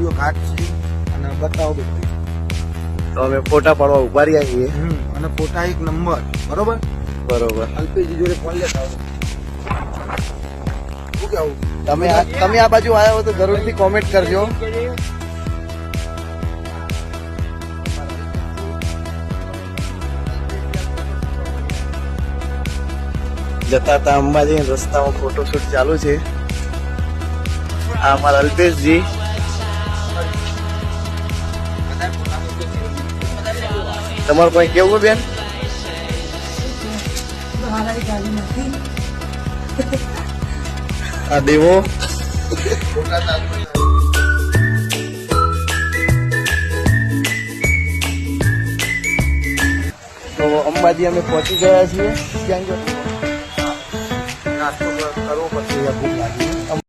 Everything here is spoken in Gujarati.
દરિયો ઘાટ છે અને બતાવો બધું. તો અમે ફોટા પાડવા ઉભા રહ્યા છીએ. અને ફોટા એક નંબર. બરોબર બરોબર. અલ્પેશજી જોડે ફોન લેતા આવો. શું કેવું? તમે આ બાજુ આવ્યા હો તો જરૂરથી કોમેન્ટ કરજો. જતા હતા અંબાજી રસ્તામાં ફોટોશૂટ ચાલુ છે. આ અમારા અલ્પેશજી. તમારું કોઈ કેવું બેન? આ દેવો તો અંબાજી અમે પહોંચી ગયા છીએ. ક્યાં ગયો? નાસ્તો કરવો પછી ભૂખ લાગી.